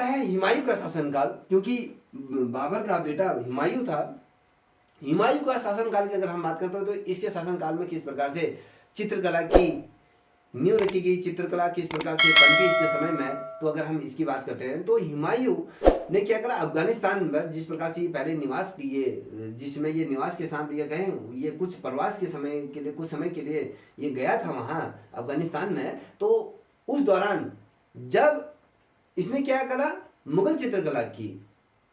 आता है हुमायूं का शासनकाल, क्योंकि बाबर का बेटा हुमायूं था। हुमायूं का शासनकाल की अगर हम बात करते हैं तो इसके शासनकाल में किस प्रकार से चित्रकला की नींव रखी गई, चित्रकला किस प्रकार से बनती इसके समय में, तो अगर हम इसकी बात करते हैं तो हुमायूं ने क्या करा, अफगानिस्तान में जिस प्रकार से पहले निवास दिए, जिसमें ये निवास के साथ ये कहें ये कुछ प्रवास के समय के लिए, कुछ समय के लिए ये गया था वहां अफगानिस्तान में, तो उस दौरान जब इसने क्या करा, मुगल चित्रकला की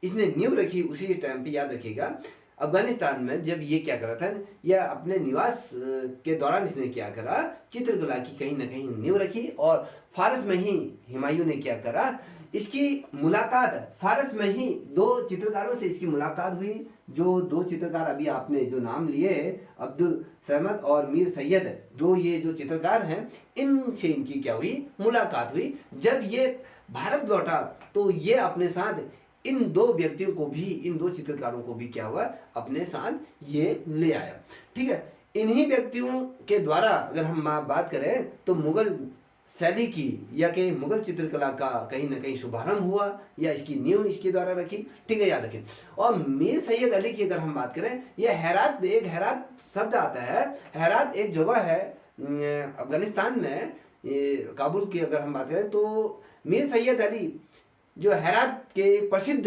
इसने नींव रखी, उसी टाइम पे याद रखिएगा अफगानिस्तान में जब ये क्या करा था, या अपने निवास के दौरान इसने क्या करा, चित्रकला की कहीं ना कहीं नींव रखी। और फारस में ही हुमायूं ने क्या करा, इसकी मुलाकात फारस में ही दो चित्रकारों से इसकी मुलाकात हुई। जो दो चित्रकार अभी आपने जो नाम लिए, अब्दुल समद और मीर सैयद, दो ये जो चित्रकार हैं, इनसे इनकी क्या हुई, मुलाकात हुई। जब ये भारत लौटा तो ये अपने साथ इन दो व्यक्तियों को भी, इन दो चित्रकारों को भी क्या हुआ, अपने साथ ये ले आया। ठीक है, इन्हीं व्यक्तियों के द्वारा अगर हम बात करें तो मुगल शैली की या कहीं मुगल चित्रकला का कहीं ना कहीं शुभारंभ हुआ, या इसकी नींव इसके द्वारा रखी। ठीक है, याद रखें। और मीर सैयद अली की अगर हम बात करें, यह हैरात, एक हैरात शब्द आता है, हैरात एक जगह है अफगानिस्तान में, काबुल की अगर हम बात करें तो मीर सैयद अली जो हैरात के प्रसिद्ध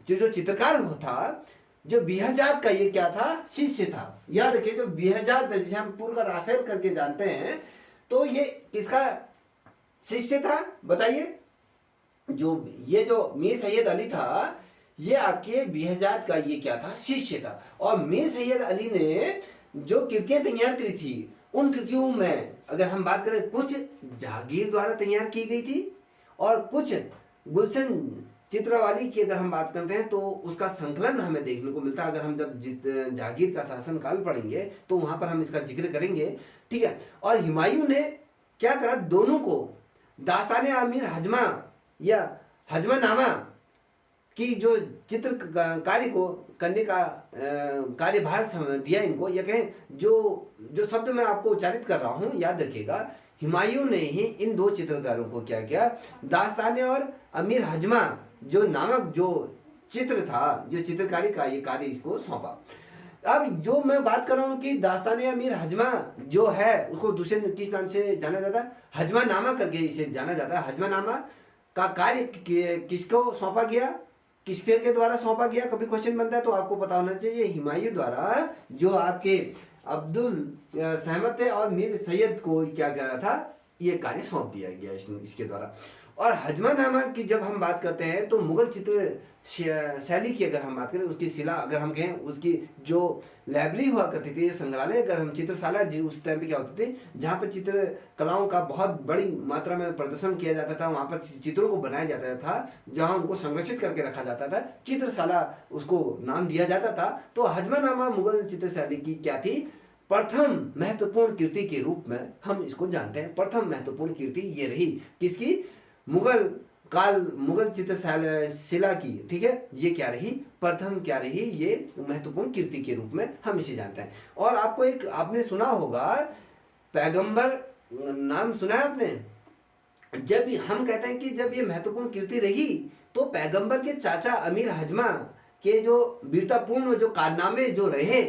जो चित्रकार था, जो बिहजाद का ये क्या था, शिष्य था। याद रखिए, जो बिहजाद जिसे हम पूर्व का राफेल करके जानते हैं, तो ये किसका शिष्य था बताइए। जो मीर सैयद अली था, ये आपके बिहजाद का ये क्या था, शिष्य था। और मीर सैयद अली ने जो कृतियां तैयार करी थी, उन कृतियों में अगर हम बात करें, कुछ जहांगीर द्वारा तैयार की गई थी और कुछ गुलशन चित्रवाली की अगर हम बात करते हैं तो उसका संकलन हमें देखने को मिलता है। अगर हम जब जहांगीर का शासनकाल पढ़ेंगे तो वहां पर हम इसका जिक्र करेंगे। ठीक है, और हुमायूं ने क्या करा, दोनों को दास्ताने आमिर हजमा या हजमानामा की जो चित्रकारी को करने का कार्यभार दिया इनको, या कहें जो शब्द मैं आपको उच्चारित कर रहा हूं, याद रखिएगा, हुमायूं ने ही इन दो चित्रकारों को क्या किया, दास्ताने और अमीर हजमा जो नामक जो चित्र था, जो चित्रकारी का ये कार्य इसको सौंपा। अब जो मैं बात कर रहा हूं कि दास्ताने अमीर हजमा जो है, उसको दूसरे किस नाम से जाना जाता है, हजमा नामा करके इसे जाना जाता है। हजमा नामा का कार्य किसको सौंपा गया, किसके के द्वारा सौंपा गया, कभी क्वेश्चन बनता है तो आपको पता होना चाहिए। हुमायूं द्वारा जो आपके अब्दुल सहमत थे और मीर सैयद को क्या करा था, ये कार्य सौंप दिया गया इसके द्वारा। और हजमानामा की जब हम बात करते हैं तो मुगल चित्र शैली की अगर हम बात करें, उसकी शिला अगर हम कहें, उसकी जो लाइब्रेरी हुआ करती थी, संग्रहालय, अगर हम चित्रशाला जी उस टाइम पे क्या होती थी, जहाँ पर चित्र कलाओं का बहुत बड़ी मात्रा में प्रदर्शन किया जाता था, वहाँ पर चित्रों को बनाया जाता था, जहाँ उनको संरक्षित करके रखा जाता था, चित्रशाला उसको नाम दिया जाता था। तो हजमानामा मुगल चित्रशैली की क्या थी, प्रथम महत्वपूर्ण कृति के रूप में हम इसको जानते हैं। प्रथम महत्वपूर्ण कृति ये रही किसकी, मुगल चित्रशिला की। ठीक है, ये क्या रही, प्रथम क्या रही, ये महत्वपूर्ण कीर्ति के रूप में हम इसे जानते हैं। और आपको एक आपने सुना होगा, पैगंबर नाम सुना है आपने, जब हम कहते हैं कि जब ये महत्वपूर्ण कीर्ति रही तो पैगंबर के चाचा अमीर हजमा के जो वीरतापूर्ण जो कारनामे जो रहे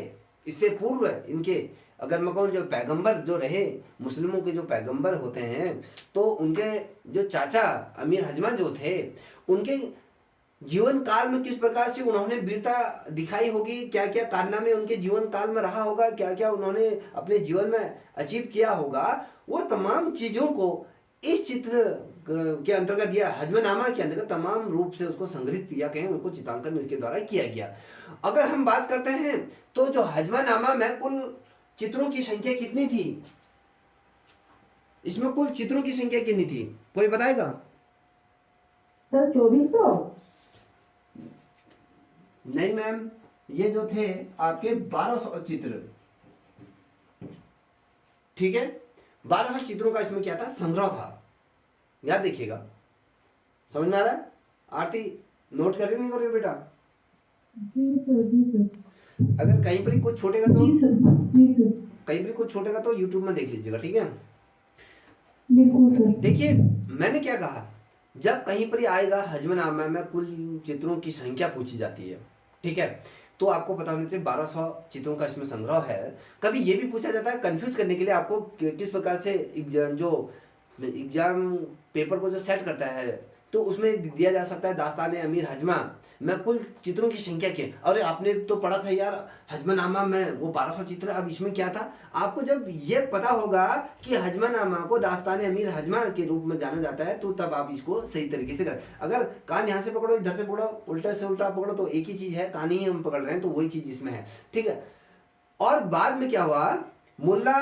इससे पूर्व इनके, अगर मैं कहूँ जो पैगंबर जो रहे, मुस्लिमों के जो पैगंबर होते हैं, तो उनके जो चाचा अमीर हजमा जो थे, उनके जीवन काल में किस प्रकार से उन्होंने वीरता दिखाई होगी, क्या क्या कारनामे उनके जीवन काल में रहा होगा, क्या क्या उन्होंने अपने जीवन में अचीव किया होगा, वो तमाम चीजों को इस चित्र के अंतर्गत या हजमानामा के अंतर्गत तमाम रूप से उसको संग्रहित किया, कहें उनको चित्रांकन उसके द्वारा किया गया। अगर हम बात करते हैं तो जो हजमानामा में कुल चित्रों की संख्या कितनी थी, इसमें कुल चित्रों की संख्या कितनी थी, कोई बताएगा? सर 2400। नहीं मैम, ये जो थे आपके 1200 चित्र। ठीक है, 1200 चित्रों का इसमें क्या था, संग्रह था। याद देखिएगा, समझ में आ रहा है? आरती नोट कर रही नहीं कर रही बेटा? जी सर। अगर कहीं पर कुछ छूटेगा तो जी सर। कहीं भी कुछ छूटेगा तो यूट्यूब में देख लीजिएगा। ठीक है, बिल्कुल सर। देखिए मैंने क्या कहा, जब कहीं पर ही आएगा हजमनामा में कुल चित्रों की संख्या पूछी जाती है, ठीक है, तो आपको पता होना चाहिए 1200 चित्रों का इसमें संग्रह है। कभी ये भी पूछा जाता है कंफ्यूज करने के लिए आपको किस प्रकार से एग्जाम पेपर को जो सेट करता है, तो उसमें दिया जा सकता है दास्तान अमीर हजमा में कुल चित्रों की संख्या क्या। अरे आपने तो पढ़ा था यार हजमानामा में वो 1200 चित्र, अब इसमें क्या था। आपको जब ये पता होगा कि हजमानामा को दास्तान अमीर हजमा के रूप में जाना जाता है, तो तब आप इसको सही तरीके से करें। अगर कान यहाँ से पकड़ो इधर से पकड़ो उल्टे से उल्टा पकड़ो तो एक ही चीज है, कान ही हम पकड़ रहे हैं तो वही चीज इसमें है, ठीक है। और बाद में क्या हुआ, मुल्ला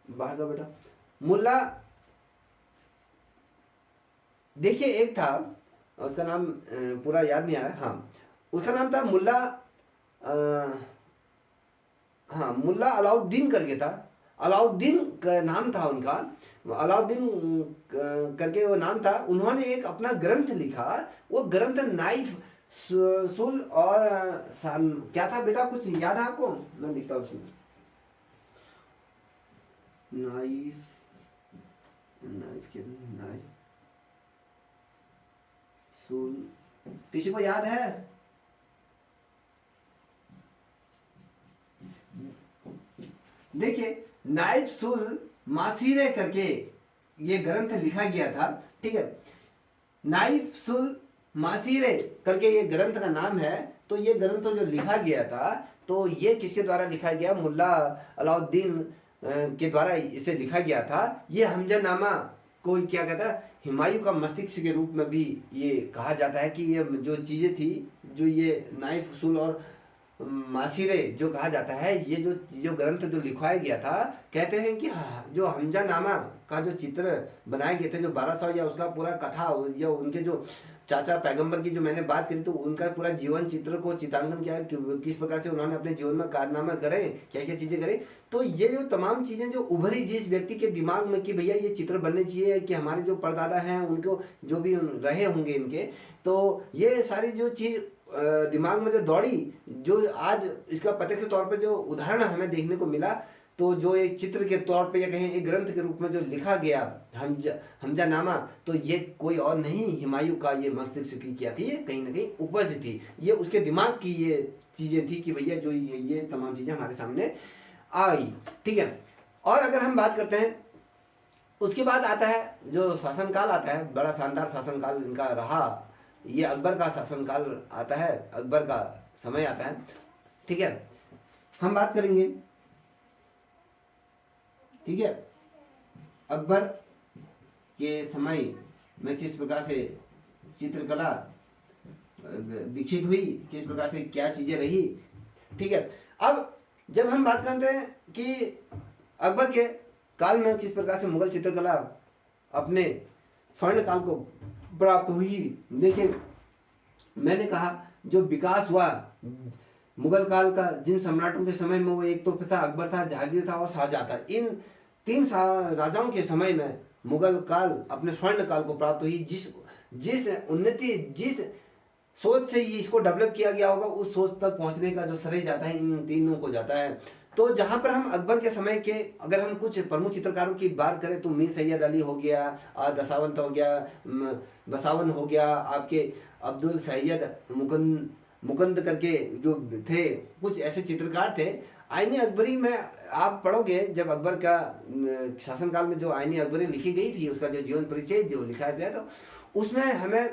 बाहर जाओ बेटा, मुल्ला देखिए एक था उसका नाम पूरा याद नहीं आ रहा, हाँ उसका नाम था मुल्ला हाँ मुल्ला अलाउद्दीन करके था, अलाउद्दीन का नाम था उनका, अलाउद्दीन करके वो नाम था। उन्होंने एक अपना ग्रंथ लिखा, वो ग्रंथ नाइफ सुल और क्या था बेटा, कुछ याद है आपको? मैं लिखता हूँ उसमें नाइफ सुल, किसी को याद है? देखिए नाइफ सुल मासीरे करके ये ग्रंथ लिखा गया था, ठीक है। नाइफ सुल मासीरे करके ये ग्रंथ का नाम है। तो ये ग्रंथ जो लिखा गया था, तो ये किसके द्वारा लिखा गया? मुल्ला अलाउद्दीन के द्वारा इसे लिखा गया था। ये हमजानामा को क्या कहता है, हुमायूं का मस्तिष्क के रूप में भी ये कहा जाता है कि ये जो चीजें थी, जो ये नाइफ उसूल और मासीरे जो कहा जाता है, ये जो ग्रंथ जो लिखवाया गया था, कहते हैं कि जो हमजानामा का जो चित्र बनाए गए थे, जो 1200 या उसका पूरा कथा या उनके जो चाचा पैगंबर की जो मैंने बात करी, तो उनका पूरा जीवन चित्र को चित्रांकन किया, किस प्रकार से उन्होंने अपने जीवन में कारनामा करे, क्या क्या चीजें करे। तो ये जो तमाम चीजें जो उभरी जिस व्यक्ति के दिमाग में कि भैया ये चित्र बनने चाहिए, कि हमारे जो परदादा हैं उनको जो भी रहे होंगे इनके, तो ये सारी जो चीज दिमाग में जो दौड़ी, जो आज इसका प्रत्यक्ष तौर पर जो उदाहरण हमें देखने को मिला, तो जो एक चित्र के तौर पे या कहें एक ग्रंथ के रूप में जो लिखा गया हमजानामा, तो ये कोई और नहीं, हुमायूं का ये मस्तिष्क की क्या थी, कहीं ना कहीं उपज थी, ये उसके दिमाग की ये चीजें थी कि भैया जो ये तमाम चीजें हमारे सामने आई, ठीक है। और अगर हम बात करते हैं, उसके बाद आता है जो शासनकाल आता है, बड़ा शानदार शासनकाल इनका रहा, ये अकबर का शासनकाल आता है, अकबर का समय आता है, ठीक है। हम बात करेंगे, ठीक है, अकबर के समय में किस प्रकार से चित्रकला विकसित हुई, किस प्रकार से क्या चीजें रही, ठीक है। अब जब हम बात करते हैं कि अकबर के काल में किस प्रकार से मुगल चित्रकला अपने स्वर्ण काल को प्राप्त हुई, देखिए मैंने कहा जो विकास हुआ मुगल काल का, जिन सम्राटों के समय में, वो एक तो था अकबर था, जहांगीर था और शाहजहां था। इन तीन राजाओं के समय में मुगल काल अपने स्वर्ण काल को प्राप्त हुई। जिस उन्नति, जिस सोच से इसको डेवलप किया गया होगा, उस सोच तक पहुंचने का जो श्रेय जाता है इन तीनों को जाता है। तो जहां पर हम अकबर के समय के अगर हम कुछ प्रमुख चित्रकारों की बात करें, तो मीर सैयद अली हो गया, दसावंत हो गया, बसावन हो गया, आपके अब्दुल सैयद मुकंद करके जो थे, कुछ ऐसे चित्रकार थे। आईने अकबरी में आप पढ़ोगे, जब अकबर का शासनकाल में जो आईने अकबरी लिखी गई थी, उसका जो जीवन परिचय जो लिखा गया, तो उसमें हमें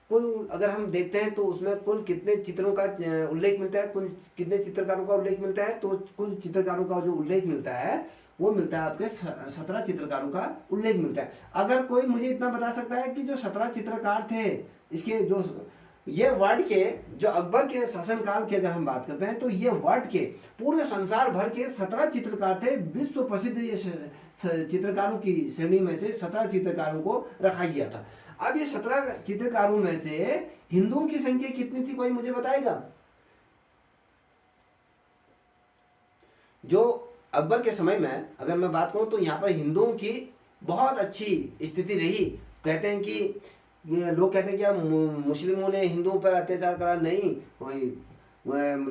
कुल अगर हम देखते हैं तो उसमें कुल कितने चित्रों का उल्लेख मिलता है, कुल कितने चित्रकारों का उल्लेख मिलता है, तो कुल चित्रकारों का जो उल्लेख मिलता है वो मिलता है आपके 17 चित्रकारों का उल्लेख मिलता है। अगर कोई मुझे इतना बता सकता है कि जो 17 चित्रकार थे, इसके जो ये वर्ड के, जो अकबर के शासनकाल की अगर हम बात करते हैं, तो ये वर्ड के पूरे संसार भर के 17 चित्रकार थे। विश्व प्रसिद्ध चित्रकारों की श्रेणी में से 17 चित्रकारों को रखा गया था। अब ये 17 चित्रकारों में से हिंदुओं की संख्या कितनी थी, कोई मुझे बताएगा? जो अकबर के समय में अगर मैं बात करूं, तो यहाँ पर हिंदुओं की बहुत अच्छी स्थिति रही। कहते हैं कि लोग कहते हैं कि मुस्लिमों ने हिंदुओं पर अत्याचार करा, नहीं,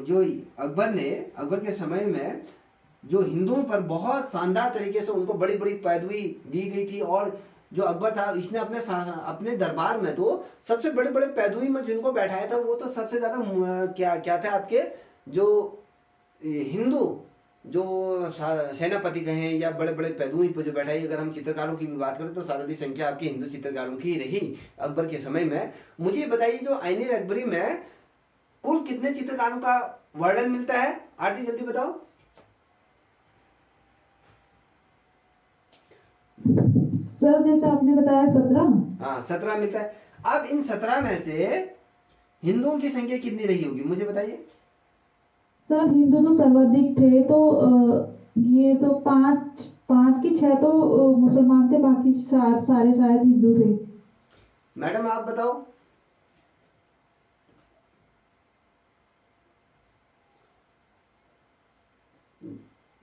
जो अकबर के समय में जो हिंदुओं पर बहुत शानदार तरीके से उनको बड़ी बड़ी पदवी दी गई थी, और जो अकबर था, इसने अपने दरबार में तो सबसे बड़े बड़े पैदुई में जिनको बैठाया था वो तो सबसे ज्यादा क्या क्या थे आपके जो हिंदू जो सेनापति कहें या बड़े बड़े पैदुई पर जो बैठाई। अगर हम चित्रकारों की भी बात करें तो सर्वाधिक संख्या आपकी हिंदू चित्रकारों की ही रही अकबर के समय में। मुझे ये बताइए जो आईने अकबरी में कुल कितने चित्रकारों का वर्णन मिलता है? आरती जल्दी बताओ। सर जैसे आपने बताया 17। हाँ 17 मिलता है। अब इन 17 में से हिंदुओं की संख्या कितनी रही होगी मुझे बताइए। सर हिंदू तो सर्वाधिक थे, तो ये तो पांच पांच की 6 तो मुसलमान थे, बाकी सारे शायद हिंदू थे। मैडम आप बताओ।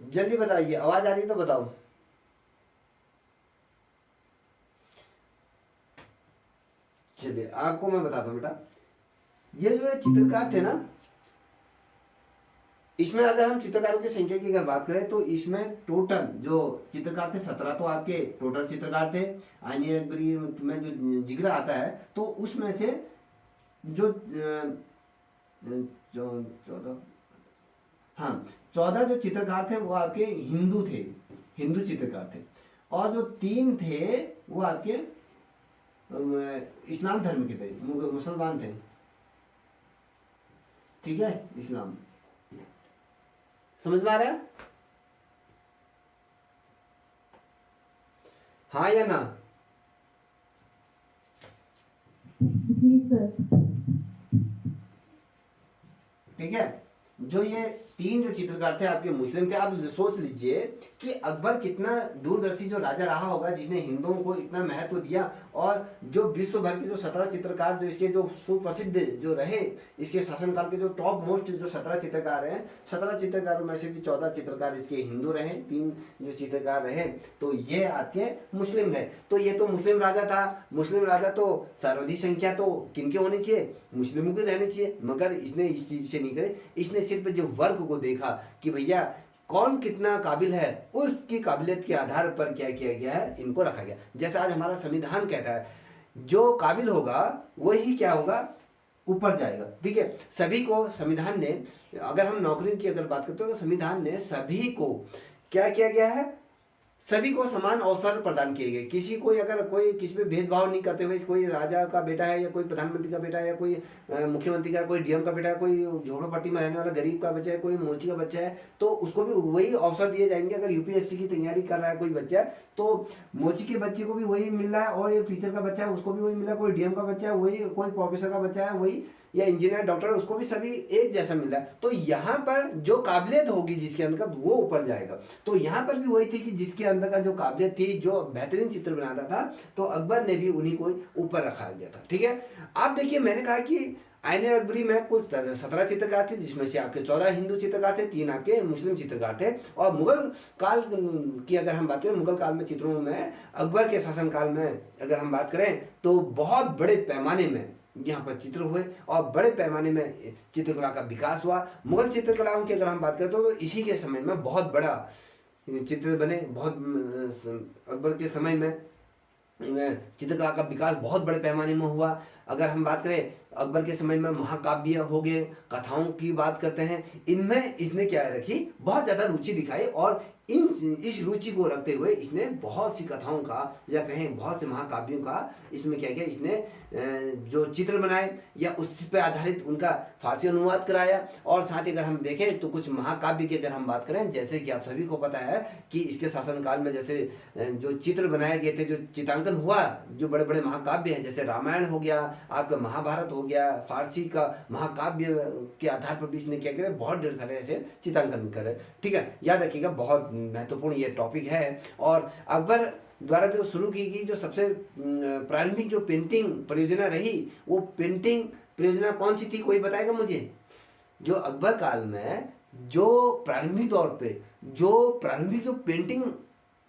जल्दी बताइए, आवाज आ रही है तो बताओ। चलिए आपको मैं बताता हूँ बेटा, ये जो चित्रकार थे ना, इसमें अगर हम चित्रकारों की संख्या की अगर बात करें तो इसमें टोटल जो चित्रकार थे 17 तो आपके टोटल चित्रकार थे। आईने अकबरी में जो जिक्र आता है तो उसमें से जो 14, हाँ 14 जो चित्रकार थे वो आपके हिंदू थे, हिंदू चित्रकार थे। और जो 3 थे वो आपके इस्लाम धर्म के थे, मुसलमान थे। ठीक है, इस्लाम समझ में आ रहा है? हाँ या ना? जी सर। ठीक है, जो ये 3 जो चित्रकार थे आपके मुस्लिम थे। आप सोच लीजिए कि अकबर कितना दूरदर्शी जो राजा रहा होगा जिसने हिंदुओं को इतना महत्व दिया। और जो विश्व भर के जो 17 चित्रकार जो इसके जो सुप्रसिद्ध जो रहे, इसके शासनकाल के जो टॉप मोस्ट जो 17 चित्रकार हैं, 17 चित्रकारों में से भी 14 चित्रकार इसके हिंदू रहे, 3 जो चित्रकार रहे तो ये आपके मुस्लिम रहे। तो ये तो मुस्लिम राजा था, मुस्लिम राजा तो सर्वाधिक संख्या तो किनके होनी चाहिए? मुस्लिमों की रहनी चाहिए। मगर इसने इस चीज से नहीं करे, इसने सिर्फ जो वर्ग को देखा कि भैया कौन कितना काबिल है, उसकी काबिलियत के आधार पर क्या किया गया है, इनको रखा गया। जैसे आज हमारा संविधान कहता है जो काबिल होगा वही क्या होगा, ऊपर जाएगा। ठीक है, सभी को संविधान ने, अगर हम नौकरी की अगर बात करते हैं तो संविधान ने सभी को क्या किया गया है, सभी को समान अवसर प्रदान किए गए। किसी को अगर कोई किसी पे भेदभाव नहीं करते हुए, कोई राजा का बेटा है या कोई प्रधानमंत्री का बेटा है या कोई मुख्यमंत्री का, कोई डीएम का बेटा है, कोई झोपड़पट्टी में रहने वाला गरीब का बच्चा है, कोई मोची का बच्चा है, तो उसको भी वही अवसर दिए जाएंगे। अगर यूपीएससी की तैयारी कर रहा है कोई बच्चा तो मोची के बच्चे को भी वही मिल रहा है, और एक टीचर का बच्चा है उसको भी वही मिल रहा है, कोई डीएम का बच्चा है वही, कोई प्रोफेसर का बच्चा है वही, या इंजीनियर डॉक्टर उसको भी सभी एक जैसा मिल रहा है। तो यहाँ पर जो काबिलियत होगी जिसके अंदर का वो ऊपर जाएगा। तो यहाँ पर भी वही थी कि जिसके अंदर का जो काबिलियत थी, जो बेहतरीन चित्र बनाता था, तो अकबर ने भी उन्हीं को ऊपर रखा गया था। ठीक है, आप देखिए मैंने कहा कि आईने अकबरी में कुल 17 चित्रकार थे, जिसमें से आपके 14 हिंदू चित्रकार थे, 3 आपके मुस्लिम चित्रकार थे। और मुगल काल की अगर हम बात करें, मुगल काल में चित्रों में अकबर के शासनकाल में अगर हम बात करें तो बहुत बड़े पैमाने में यहाँ पर चित्र हुए और बड़े पैमाने में चित्रकला का विकास हुआ। मुगल चित्रकलाओं की अगर हम बात करें तो इसी के समय में बहुत बड़ा चित्र बने। बहुत अकबर के समय में चित्रकला का विकास बहुत बड़े पैमाने में हुआ। अगर हम बात करें अकबर के समय में महाकाव्य हो गए, कथाओं की बात करते हैं, इनमें इसने क्या रखी, बहुत ज्यादा रुचि दिखाई। और इस रुचि को रखते हुए इसने बहुत सी कथाओं का या कहें बहुत से महाकाव्यों का इसमें क्या किया, इसने जो चित्र बनाए या उस पर आधारित उनका फारसी अनुवाद कराया। और साथ ही अगर हम देखें तो कुछ महाकाव्य की अगर हम बात करें, जैसे कि आप सभी को पता है कि इसके शासनकाल में जैसे जो चित्र बनाए गए थे, जो चित्रांकन हुआ, जो बड़े बड़े महाकाव्य हैं, जैसे रामायण हो गया, आपका महाभारत हो गया, फारसी का महाकाव्य के आधार पर भी इसने क्या किया, बहुत ढेर सारे ऐसे चित्रांकन करे। ठीक है, याद रखिएगा, बहुत महत्वपूर्ण ये टॉपिक है। और अकबर द्वारा जो शुरू की गई जो सबसे प्रारंभिक जो पेंटिंग परियोजना रही, वो पेंटिंग परियोजना कौन सी थी, कोई बताएगा मुझे? जो अकबर काल में जो प्रारंभिक तौर पे जो प्रारंभिक जो पेंटिंग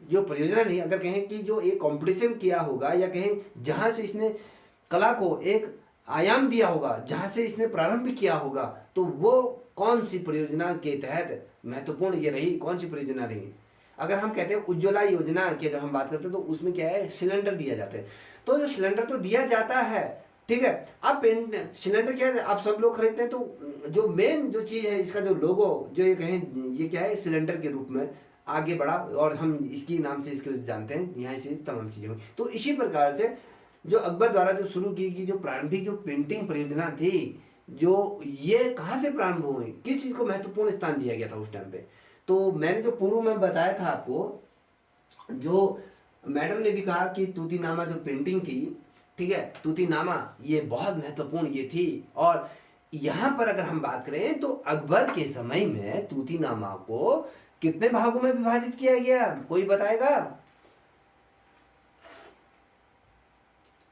जो परियोजना नहीं, अगर कहें कि जो एक कंपटीशन किया होगा या कहें जहां से इसने कला को एक आयाम दिया होगा, जहां से इसने प्रारंभ किया होगा, तो वो कौन सी परियोजना के तहत महत्वपूर्ण ये रही, कौन सी परियोजना रही? अगर हम कहते हैं उज्ज्वला योजना की अगर हम बात करते हैं तो उसमें क्या है, सिलेंडर दिया जाता है। तो जो सिलेंडर तो दिया जाता है, ठीक है। अब सिलेंडर क्या है, आप सब लोग खरीदते हैं, तो जो मेन जो चीज है इसका जो लोगो जो ये कहें, ये क्या है, सिलेंडर के रूप में आगे बढ़ा और हम इसकी नाम से इसको जानते हैं, यहाँ से तमाम चीजें हुई। तो इसी प्रकार से जो अकबर द्वारा जो शुरू की गई जो प्रारंभिक जो पेंटिंग परियोजना थी, जो ये कहाँ से प्रारंभ हुई, किस चीज को महत्वपूर्ण स्थान दिया गया था उस टाइम पे। तो मैंने जो पूर्व में बताया था आपको, जो मैडम ने भी कहा कि तूतीनामा जो पेंटिंग थी, ठीक है, तूतीनामा ये बहुत महत्वपूर्ण ये थी। और यहाँ पर अगर हम बात करें तो अकबर के समय में तूतीनामा को कितने भागों में विभाजित किया गया, कोई बताएगा?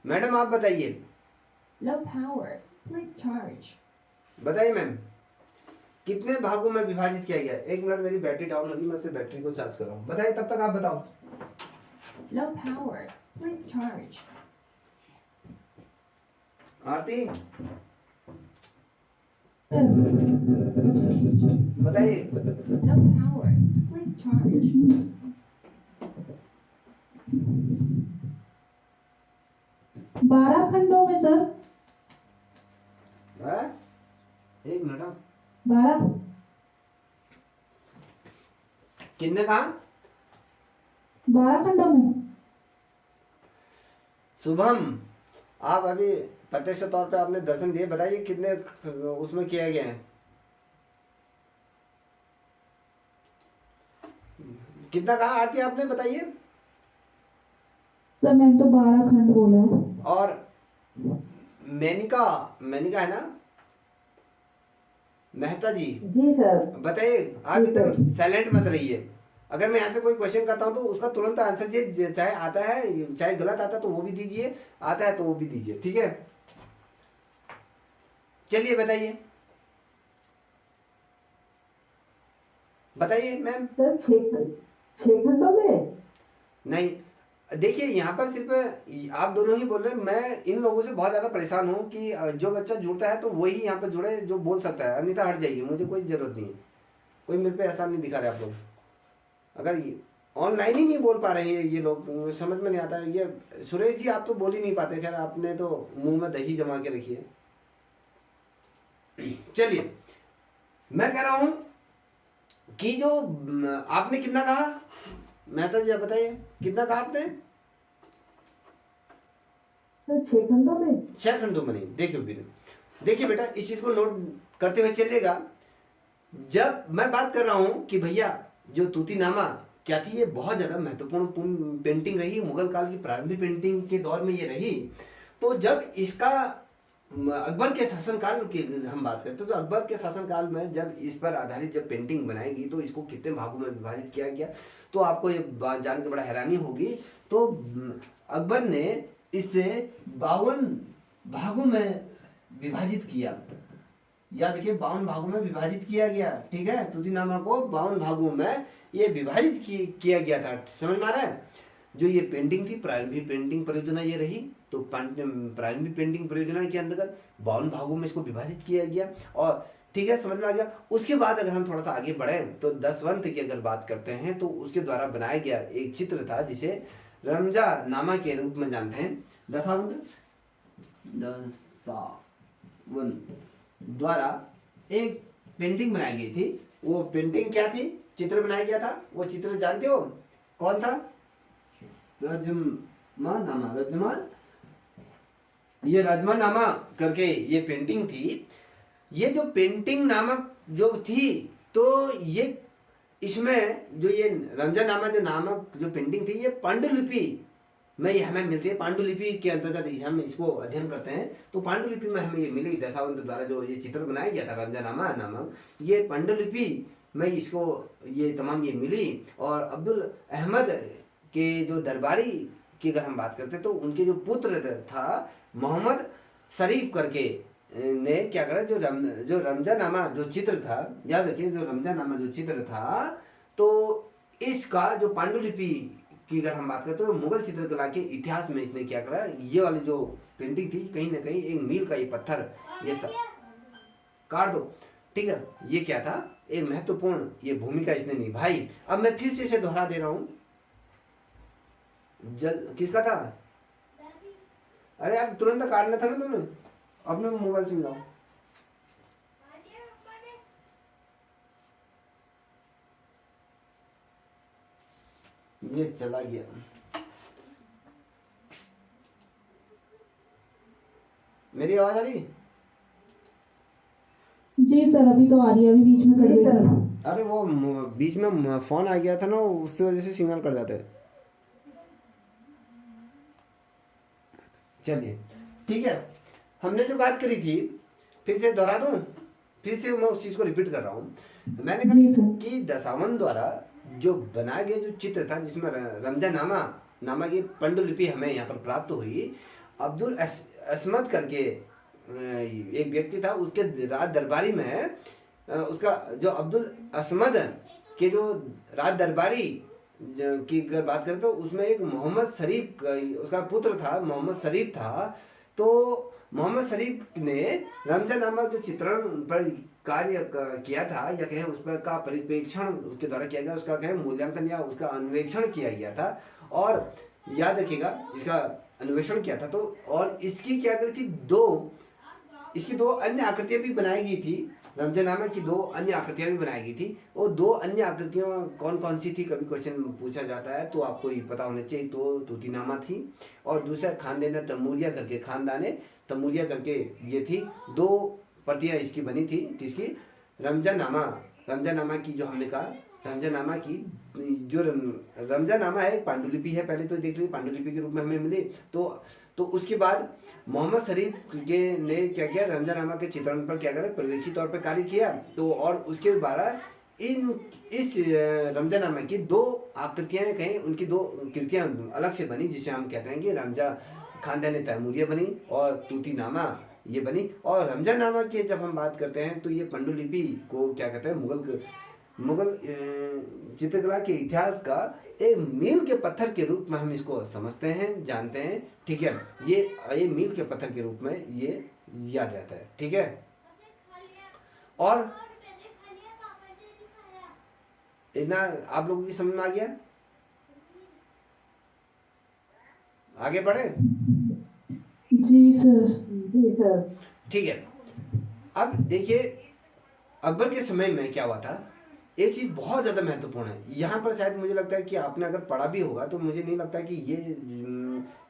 मैडम आप बताइए। Low power. Please charge. बताइए मैम, कितने भागों में विभाजित किया गया? एक मिनट, मेरी बैटरी डाउन होगी, मैं सिर्फ बैटरी को चार्ज कर रहा हूँ। बताइए, तब तक आप बताओ। Low power. Please charge. Aarti sir बताइए। Low power. Please charge. 12 खंडों में सर। है? एक मिनट, 12 कितने कहा? 12 खंडों में। शुभम, आप अभी प्रत्यक्ष तौर पे आपने दर्शन दिए, बताइए कितने उसमें किया गया है, कितना कहा आरती आपने, बताइए। सर मैंने तो 12 खंड बोला है। और मेनिका, मेनिका है ना, मेहता जी, जी सर। बताइए। आप एकदम साइलेंट मत रहिए। अगर मैं यहाँ से कोई क्वेश्चन करता हूँ तो उसका तुरंत आंसर दीजिए, चाहे आता है चाहे गलत आता है तो वो भी दीजिए, आता है तो वो भी दीजिए, ठीक है। चलिए बताइए, बताइए मैम। सर 6 खंडों में। नहीं, देखिए यहाँ पर सिर्फ आप दोनों ही बोल रहे हैं। मैं इन लोगों से बहुत ज्यादा परेशान हूँ कि जो बच्चा जुड़ता है तो वही यहाँ पर जुड़े जो बोल सकता है, अन्यथा हट जाइए, मुझे कोई जरूरत नहीं है। कोई मेरे पे एहसान नहीं दिखा रहे आप लोग। अगर ऑनलाइन ही नहीं बोल पा रहे हैं ये लोग, समझ में नहीं आता है। ये सुरेश जी आप तो बोल ही नहीं पाते, खैर आपने तो मुंह में दही जमा के रखी है। चलिए, मैं कह रहा हूं कि जो आपने कितना कहा, मेहता जी आप बताइए कितना कहा आपने? सर 6 खंडों में। 6 खंडों में नहीं। देखिए बेटा, इस चीज को नोट करते हुए चलिएगा। जब मैं बात कर रहा हूं कि भैया जो तूतीनामा क्या थी, ये बहुत ज्यादा महत्वपूर्ण पेंटिंग रही, मुगल काल की प्रारंभिक पेंटिंग के दौर में ये रही। तो जब इसका अकबर के शासनकाल की हम बात करते हैं तो अकबर के शासनकाल में जब इस पर आधारित जब पेंटिंग बनाएगी तो इसको कितने भागों में विभाजित किया गया, तो आपको ये बात जान के बड़ा हैरानी होगी। तो अकबर ने इसे 52 भागों में विभाजित किया। या देखिए 52 भागों में विभाजित किया गया, ठीक है। तूतीनामा को 52 भागों में ये विभाजित किया गया था, समझ में आ रहा है। जो ये पेंटिंग थी, प्रारंभिक पेंटिंग परियोजना ये रही। तो प्रारंभिक पेंटिंग परियोजना के अंतर्गत 52 भागों में इसको विभाजित किया गया, और ठीक है, समझ में आ गया। उसके बाद अगर हम थोड़ा सा आगे बढ़े तो दसवंत की अगर बात करते हैं तो उसके द्वारा बनाया गया एक चित्र था जिसे रमजा नामा के रूप में जानते हैं। दशावंत द्वारा एक पेंटिंग बनाई गई थी। वो पेंटिंग क्या थी, चित्र बनाया गया था। वो चित्र जानते हो कौन था? रजमानामा। ये रजमानामा करके ये पेंटिंग थी। ये जो पेंटिंग नामक जो थी, तो ये इसमें जो ये रमजानामा जो नामक जो पेंटिंग थी, ये पांडुलिपि में ये हमें मिलती है। पांडुलिपि के अंतर्गत हम इसको अध्ययन करते हैं तो पांडुलिपि में हमें ये मिली। दशावंत द्वारा जो ये चित्र बनाया गया था रमजानामा नामक, ये पांडुलिपि में इसको ये तमाम ये मिली। और अब्दुल अहमद के जो दरबारी की अगर हम बात करते हैं तो उनके जो पुत्र था मोहम्मद शरीफ करके ने क्या करा, जो रमजानामा जो चित्र था, याद रखिए जो रमजानामा जो चित्र था, तो इसका जो पांडुलिपि की अगर हम बात करते हैं तो मुगल चित्रकला के इतिहास में इसने क्या करा, ये वाली जो पेंटिंग थी कहीं ना कहीं एक मील का ये पत्थर ये सब काट दो, ठीक है, ये क्या था, एक महत्वपूर्ण ये भूमिका इसने निभाई। अब मैं फिर से इसे दोहरा दे रहा हूं। किसका था? अरे यार तुरंत काटना था ना तुम्हें, अपने मोबाइल से मिलाओ। ये चला गया। मेरी आवाज आ रही? जी सर, अभी तो आ रही है, अभी बीच में कट गई। अरे वो बीच में फोन आ गया था ना, उसकी वजह से सिग्नल कट जाता है। चलिए ठीक है, हमने जो बात करी थी फिर से दोहरा दूं, फिर से मैं उस चीज को रिपीट कर रहा हूं। मैंने जी कहा सर। कि दसावन द्वारा जो बनाया गया जो चित्र था, जिसमें रमजानामा नामा की पांडुलिपि हमें यहाँ पर प्राप्त हुई। अब्दुल असमद करके एक व्यक्ति था, उसके राज दरबारी में उसका जो अब्दुल असमद के जो राज दरबारी की अगर बात करें तो उसमें एक मोहम्मद शरीफ उसका पुत्र था, मोहम्मद शरीफ था। तो मोहम्मद शरीफ ने रमजान नामक जो चित्रण पर कार्य किया था, या कहें उस पर का परिप्रेक्षण उसके द्वारा किया गया, उसका कहें मूल्यांकन या उसका अन्वेषण किया गया था। और याद रखिएगा, इसका अन्वेषण किया था। तो और इसकी क्या करी थी, इसकी दो अन्य आकृतियां भी बनाई गई थी। रमजानामा की दो अन्य आकृतियां भी बनाई गई थी। वो दो अन्य आकृतियां कौन कौन सी थी, कभी क्वेश्चन पूछा जाता है तो आपको ये पता होना चाहिए। तो तूतीनामा थी और दूसरा खानदान तमूरिया करके, खानदान तमूरिया करके ये थी। दो प्रतियां इसकी बनी थी। किसकी? रमजानामा की, जो हमने कहा रमजानामा की जो रमजानामा है एक पांडुलिपि है, पहले तो देख लीजिए पांडुलिपि के रूप में हमें मिली। तो उसके बाद मोहम्मद शरीफ के ने क्या किया, रमजानामा के चित्रण पर क्या करा, पर्यवेक्षी तौर पर कार्य किया। तो और उसके द्वारा इस रमजानामा की दो आकृतियां कहें, उनकी दो कृतियां अलग से बनी, जिसे हम कहते हैं कि रमजा खानदान तैमूरिया बनी और तूतीनामा ये बनी। और रमजानामा की जब हम बात करते हैं तो ये पांडुलिपि को क्या कहते हैं, मुगल चित्रकला के इतिहास का एक मील के पत्थर के रूप में हम इसको समझते हैं, जानते हैं। ठीक है, ये मील के पत्थर के रूप में ये याद रहता है। ठीक है, और इतना आप लोगों की समझ में आ गया? आगे बढ़े? जी सर। ठीक है, अब देखिए अकबर के समय में क्या हुआ था, एक चीज बहुत ज्यादा महत्वपूर्ण है। यहाँ पर शायद मुझे लगता है कि आपने अगर पढ़ा भी होगा तो मुझे नहीं लगता कि ये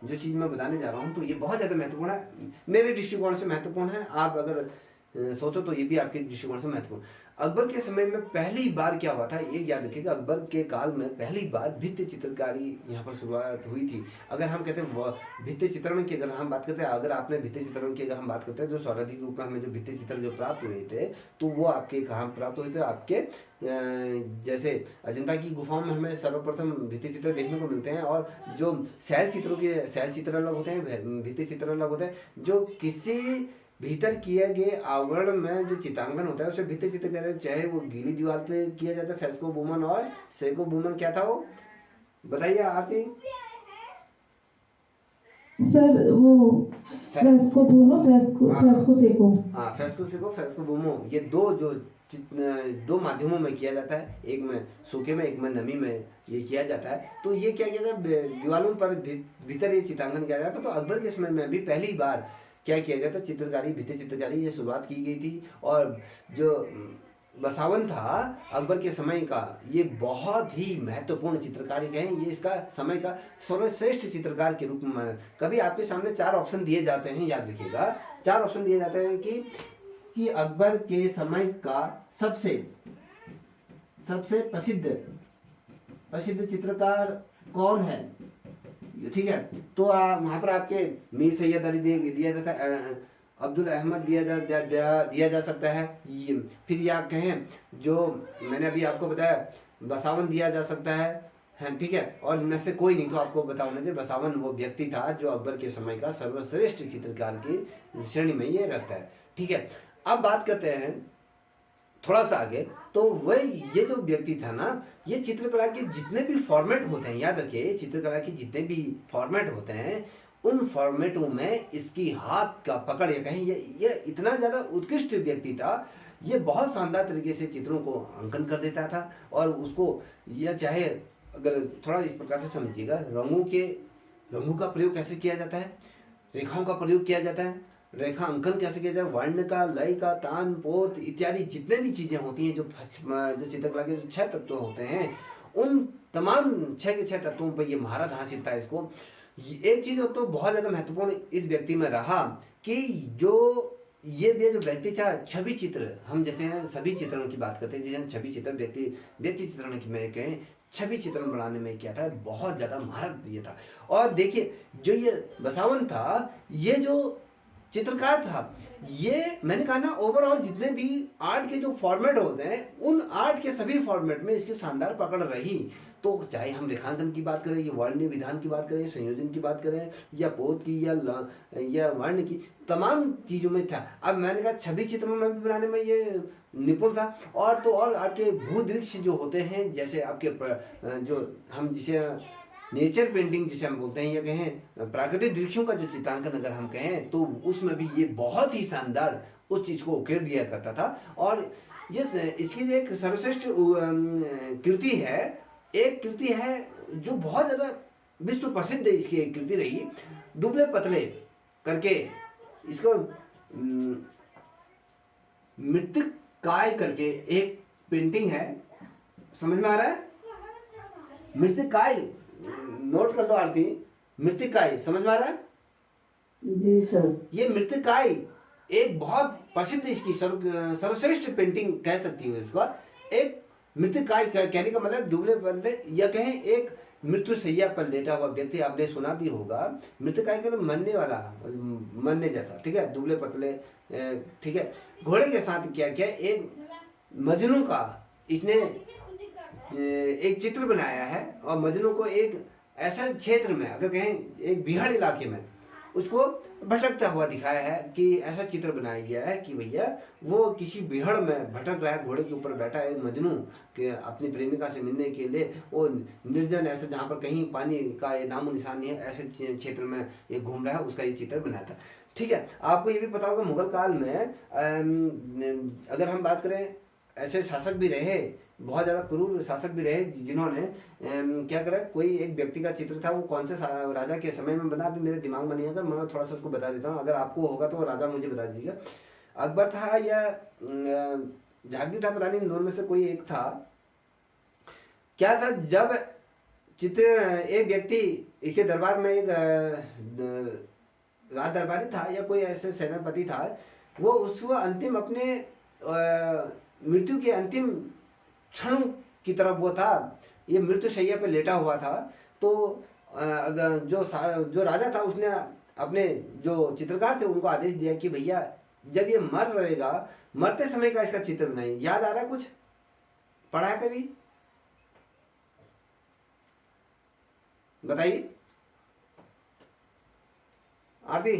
जो चीज मैं बताने जा रहा हूँ तो ये बहुत ज्यादा महत्वपूर्ण है, मेरे दृष्टिकोण से महत्वपूर्ण है। आप अगर सोचो तो ये भी आपके दृष्टिकोण से महत्वपूर्ण। अकबर के समय में पहली बार क्या हुआ था, ये याद रखिएगा, अकबर के काल में पहली बार भित्ति चित्रकारी यहाँ पर शुरुआत हुई थी। अगर हम कहते हैं भित्ति चित्रण की, अगर हम बात करते हैं, अगर आपने भित्ति चित्रण की अगर हम बात करते हैं, जो सर्वाधिक रूप में हमें जो भित्ति चित्र जो प्राप्त हुए थे, तो वो आपके कहाँ प्राप्त हुए थे, आपके जैसे अजंता की गुफाओं में हमें सर्वप्रथम भित्ति चित्र देखने को मिलते हैं। और जो शैल चित्र अलग होते हैं, भित्ति चित्र अलग होते हैं। जो किसी भीतर किए गए आवरण में जो चित्रांकन होता है उसे भित्ति चित्र कहते हैं, चाहे वो गीली दीवार पे किया जाता है, फेस्को बुमन और सेको बुमन। क्या था वो, बताइए आरती? सर वो फ्रेस्को बोलो, फ्रेस्को सेको। हाँ, फेस्को सेको, फेस्को बुमो, ये दो माध्यमों में किया जाता है, एक में सूखे में, एक में नमी में ये किया जाता है। तो ये क्या किया जाता है, दीवारों पर भीतर ये चित्रांकन किया जाता है। तो अकबर के समय में भी पहली बार क्या किया गया था, चित्रकारी, भित्ति चित्रकारी ये शुरुआत की गई थी। और जो बसावन था अकबर के समय का, ये बहुत ही महत्वपूर्ण चित्रकारी कहें, ये इसका समय का सर्वश्रेष्ठ चित्रकार के रूप में। कभी आपके सामने 4 ऑप्शन दिए जाते हैं, याद रखिएगा, 4 ऑप्शन दिए जाते हैं कि अकबर के समय का सबसे प्रसिद्ध चित्रकार कौन है। ठीक है, तो वहां पर आपके मीर सैयद अली दिया जाता है, अब्दुल अहमद दिया जा सकता है। फिर या कहें जो मैंने अभी आपको बताया बसावन दिया जा सकता है। ठीक है, और इनमें से कोई नहीं तो आपको बता होना चाहिए, बसावन वो व्यक्ति था जो अकबर के समय का सर्वश्रेष्ठ चित्रकार की श्रेणी में ये रहता है। ठीक है, अब बात करते हैं थोड़ा सा आगे। तो वही ये जो व्यक्ति था ना, ये चित्रकला के जितने भी फॉर्मेट होते हैं, याद रखिए, चित्रकला के जितने भी फॉर्मेट होते हैं उन फॉर्मेटों में इसकी हाथ का पकड़, ये कहें, ये इतना ज्यादा उत्कृष्ट व्यक्ति था। ये बहुत शानदार तरीके से चित्रों को अंकन कर देता था। और उसको यह चाहे अगर थोड़ा इस प्रकार से समझिएगा, रंगों का प्रयोग कैसे किया जाता है, रेखाओं का प्रयोग किया जाता है, रेखा अंकन कैसे किया जाए, वर्ण का, लय का, तान पोत इत्यादि जितने भी चीजें होती हैं, जो चित्रकला के जो 6 तत्व होते हैं, उन तमाम 6 के 6 तत्वों पर ये महारत हासिल था इसको। एक चीज तो बहुत ज्यादा महत्वपूर्ण इस व्यक्ति में रहा कि ये जो व्यक्ति था, छवि चित्र, हम जैसे सभी चित्रों की बात करते हैं, जैसे हम छवि चित्र व्यक्ति चित्रण की में कहें, छवि चित्रण बनाने में क्या था, बहुत ज्यादा महारत ये था। और देखिए जो ये बसावन था, ये जो चित्रकार था, ये मैंने कहा ना, ओवरऑल जितने भी आर्ट के जो फॉर्मेट होते हैं, उन आर्ट के सभी फॉर्मेट में इसकी शानदार पकड़ रही। तो चाहे हम रेखांकन की बात करें, या वर्ण विधान की बात करें, संयोजन की बात करें, या पोत की, या वर्ण की, तमाम चीजों में था। अब मैंने कहा छवि चित्रों में भी बनाने में ये निपुण था। और तो और आपके भूदृश्य जो होते हैं, जैसे आपके जो हम जिसे नेचर पेंटिंग जिसे हम बोलते हैं, या कहें प्राकृतिक दृश्यों का जो चित्रांकन अगर हम कहें, तो उसमें भी ये बहुत ही शानदार उस चीज को उकेर दिया करता था। और इसकी जो एक सर्वश्रेष्ठ कृति है, एक कृति है जो बहुत ज्यादा विश्व प्रसिद्ध इसकी एक कृति रही, दुबले पतले करके, इसको मृत्तिकाय करके एक पेंटिंग है, समझ में आ रहा है? मृत्तिकाय, नोट कर लो आरती, मृत्तिकाय समझ में आ रहा है? जी सर। ये मृत्तिकाय एक बहुत प्रसिद्ध इसकी सर्वश्रेष्ठ पेंटिंग कह सकती हूँ इसका। एक मृत्तिकाय कहने का मतलब दुबले पतले, या कहें एक मृत्यु शैया पर लेटा हुआ व्यक्ति, आपने सुना भी होगा। मृत्तिकाय का मरने वाला, मरने जैसा, ठीक है, दुबले पतले, ठीक है। घोड़े के साथ क्या क्या, एक मजनू का इसने एक चित्र बनाया है, और मजनू को एक ऐसा क्षेत्र में, अगर कहें एक बिहार इलाके में, उसको भटकता हुआ दिखाया है कि ऐसा चित्र बनाया गया है कि भैया वो किसी बिहड़ में भटक रहा है, घोड़े के ऊपर बैठा है मजनू के अपनी प्रेमिका से मिलने के लिए, वो निर्जन ऐसे जहाँ पर कहीं पानी का नामो निशान नहीं है, ऐसे क्षेत्र में ये घूम रहा है, उसका ये चित्र बनाया था। ठीक है, आपको ये भी पता होगा मुगल काल में अगर हम बात करें, ऐसे शासक भी रहे, बहुत ज्यादा क्रूर शासक भी रहे, जिन्होंने क्या करा, कोई एक व्यक्ति का चित्र था, वो कौन से राजा के समय में बना, अभी मेरे दिमाग में नहीं है, मैं थोड़ा सा उसको बता देता हूँ, अगर आपको होगा तो राजा मुझे बता दीजिएगा। अकबर था या जहांगीर था, पता नहीं, इन दोनों में से कोई एक था। क्या था, जब चित्र एक व्यक्ति इसके दरबार में, एक राज दरबारी था या कोई ऐसे सेनापति था, वो उसको अंतिम अपने मृत्यु के अंतिम क्षण की तरफ वो था, ये मृत्यु शैया पे लेटा हुआ था। तो जो राजा था, उसने अपने जो चित्रकार थे उनको आदेश दिया कि भैया जब ये मर रहेगा, मरते समय का इसका चित्र बनाइए। याद आ रहा है, कुछ पढ़ा है कभी, बताइए आरती।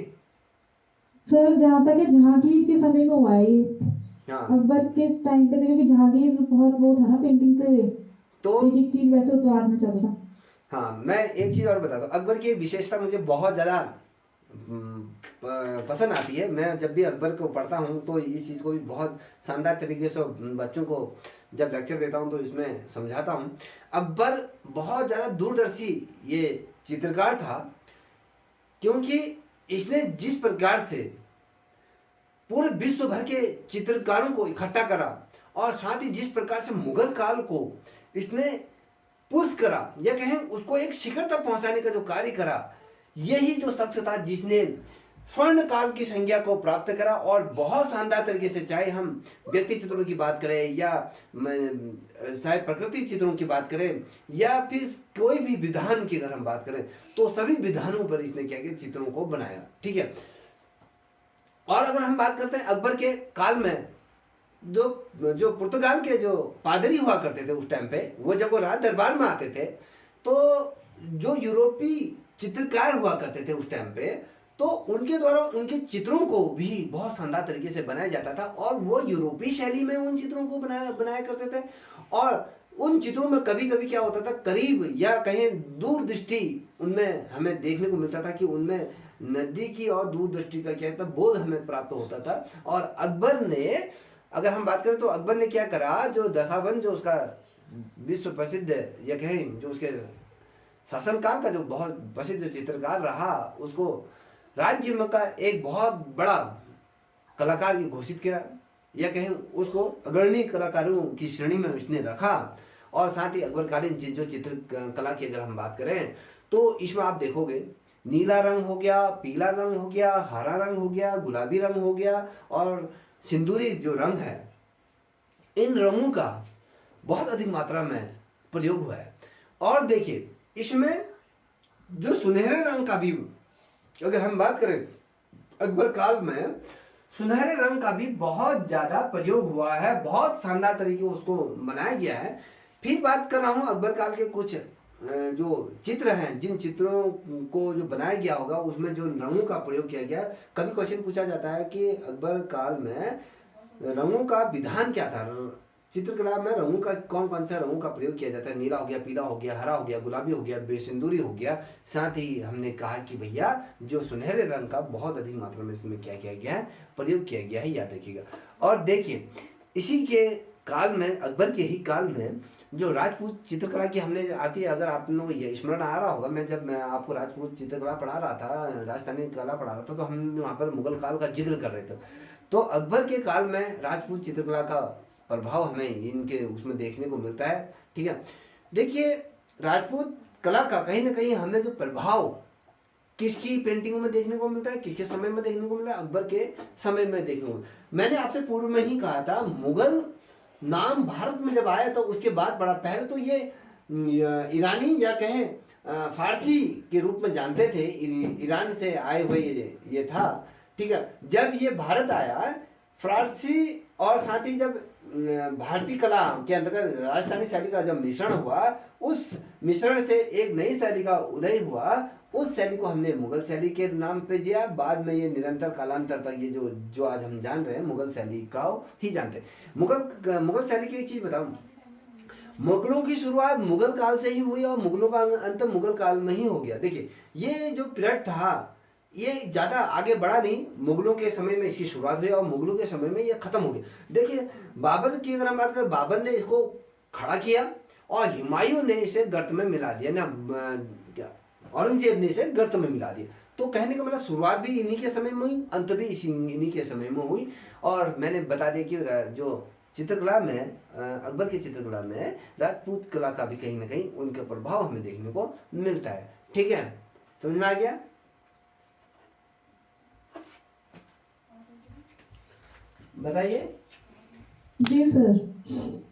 सर जहाँ तक है जहांगीर के समय में हुआ है ये, हाँ, अकबर के टाइम पे, क्योंकि जहांगीर बहुत वो था ना पेंटिंग पे, तो एक चीज वैसे उतारना चाहता था। हाँ, मैं एक चीज और बताता हूँ। अकबर की विशेषता मुझे बहुत ज्यादा पसंद आती है। मैं जब भी अकबर को पढ़ता हूँ तो इस चीज को भी बहुत शानदार तरीके से बच्चों को जब लेक्चर देता हूँ तो इसमें समझाता हूँ। अकबर बहुत ज्यादा दूरदर्शी ये चित्रकार था, क्योंकि इसने जिस प्रकार से पूरे विश्व भर के चित्रकारों को इकट्ठा करा, और साथ ही जिस प्रकार से मुगल काल को इसने पुश करा, या कहें उसको एक शिखर तक पहुंचाने का जो कार्य करा, यही जो शख्स था जिसने स्वर्ण काल की संज्ञा को प्राप्त करा। और बहुत शानदार तरीके से, चाहे हम व्यक्ति चित्रों की बात करें, या चाहे प्रकृति चित्रों की बात करें, या फिर कोई भी विधान की अगर हम बात करें, तो सभी विधानों पर इसने क्या किया, चित्रों को बनाया। ठीक है, और अगर हम बात करते हैं अकबर के काल में, जो पुर्तगाल के जो पादरी हुआ करते थे उस टाइम पे, वो जब वो राज दरबार में आते थे, तो जो यूरोपीय चित्रकार हुआ करते थे उस टाइम पे, तो उनके द्वारा उनके चित्रों को भी बहुत शानदार तरीके से बनाया जाता था, और वो यूरोपीय शैली में उन चित्रों को बनाया करते थे। और उन चित्रों में कभी कभी क्या होता था, करीब या कहें दूरदृष्टि उनमें हमें देखने को मिलता था, कि उनमें नजदीकी और दूरदृष्टि का क्या था, बोध हमें प्राप्त होता था। और अकबर ने अगर हम बात करें तो अकबर ने क्या करा, जो दशावन जो उसका विश्व प्रसिद्ध या कहें जो उसके शासनकाल का जो बहुत प्रसिद्ध चित्रकार रहा, उसको राज्य में का एक बहुत बड़ा कलाकार भी घोषित किया, या कहें उसको अग्रणी कलाकारों की श्रेणी में उसने रखा। और साथ ही अकबरकालीन जो चित्र कला की अगर हम बात करें तो इसमें आप देखोगे नीला रंग हो गया, पीला रंग हो गया, हरा रंग हो गया, गुलाबी रंग हो गया और सिंदूरी जो रंग है, इन रंगों का बहुत अधिक मात्रा में प्रयोग हुआ है। और देखिए इसमें जो सुनहरे रंग का भी अगर हम बात करें, अकबर काल में सुनहरे रंग का भी बहुत ज्यादा प्रयोग हुआ है, बहुत शानदार तरीके उसको बनाया गया है। फिर बात कर रहा हूं अकबर काल के कुछ जो चित्र हैं, जिन चित्रों को जो बनाया गया होगा उसमें जो रंगों का प्रयोग किया गया। कभी क्वेश्चन पूछा जाता है कि अकबर काल में रंगों का विधान क्या था, चित्रकला में रंगों का कौन कौन सा रंगों का प्रयोग किया जाता है, नीला हो गया, पीला हो गया, हरा हो गया, गुलाबी हो गया, बेसिंदूरी हो गया। साथ ही हमने कहा कि भैया जो सुनहरे रंग का बहुत अधिक मात्रा में इसमें क्या किया गया है, प्रयोग किया गया है, याद रखिएगा। और देखिए इसी के काल में, अकबर के ही काल में जो राजपूत चित्रकला की हमने आती है, अगर आप लोगों को ये स्मरण आ रहा होगा, मैं आपको राजपूत चित्रकला पढ़ा रहा था, राजस्थानी कला पढ़ा रहा था, तो हम वहाँ पर मुगल काल का जिक्र कर रहे थे। तो अकबर के काल में राजपूत चित्रकला का प्रभाव हमें इनके उसमें देखने को मिलता है। ठीक है, देखिए राजपूत कला का कहीं ना कहीं हमें जो प्रभाव किसकी पेंटिंगों में देखने को मिलता है, किसके समय में देखने को मिलता है, अकबर के समय में देखने को। मैंने आपसे पूर्व में ही कहा था, मुगल नाम भारत में जब आया तो उसके बाद बड़ा पहले तो ये ईरानी या कहें फारसी के रूप में जानते थे, ईरान से आए हुए ये था। ठीक है, जब ये भारत आया फारसी और साथ ही जब भारतीय कला के अंतर्गत राजस्थानी शैली का जब मिश्रण हुआ, उस मिश्रण से एक नई शैली का उदय हुआ। उस शैली को हमने मुगल शैली के नाम पे दिया। बाद में ये निरंतर कालांतर तक ये जो आज हम जान रहे हैं मुगल शैली का ही जानते हैं। मुगल शैली की एक चीज बताऊं, मुगलों की शुरुआत मुगल काल से ही हुई और मुगलों का अंत मुगल काल में ही हो गया। देखिए ये जो पीरियड था ये ज्यादा आगे बढ़ा नहीं, मुगलों के समय में इसकी शुरुआत हुई और मुगलों के समय में ये खत्म हो गया। देखिए बाबर की अगर हम बात करें, बाबर ने इसको खड़ा किया और हुमायूं ने इसे गर्त में मिला दिया ना, क्या औरंगजेब ने इसे गर्त में मिला दिया। तो कहने का मतलब शुरुआत भी इन्हीं के समय में हुई, अंत भी इन्हीं के समय में हुई। और मैंने बता दिया कि जो चित्रकला में अकबर की चित्रकला में राजपूत कला का भी कहीं ना कहीं उनका प्रभाव हमें देखने को मिलता है। ठीक है, समझ में आ गया? बताइए। जी सर।